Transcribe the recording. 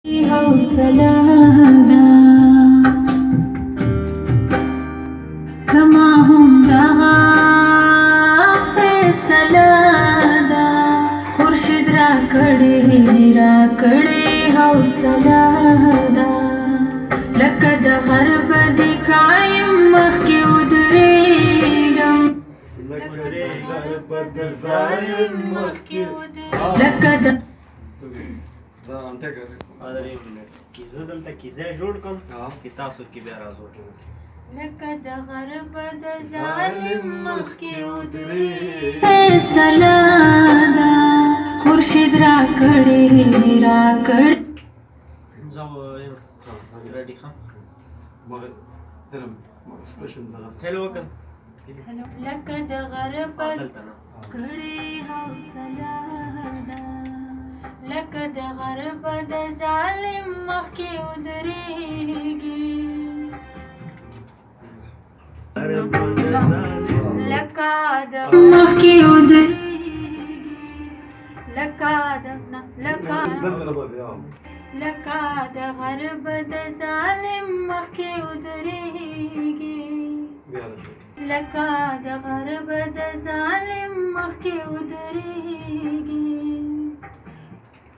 حوصله ده زما همدغه فیصله ده خورشید راکړې حوصله ده لکه د غرب د قایم مخکې ودرېږم لکه د زه دلته کیزه جوړ کړم چې تاسو کې بیا راځو لکه د غرب د ظالم مخکې ودرېږم فیصله ده خورشید راکړې زه ریډي ښه هلو وکړه لکه د غرب کړې حوصله ده لکه د غرب د ظالم مخکې ودرېږي لکه د مخکې ودرېږي لکه د غرب د ظالم مخکې ودرېږي لکه د غرب د ظالم مخکې ودرېږي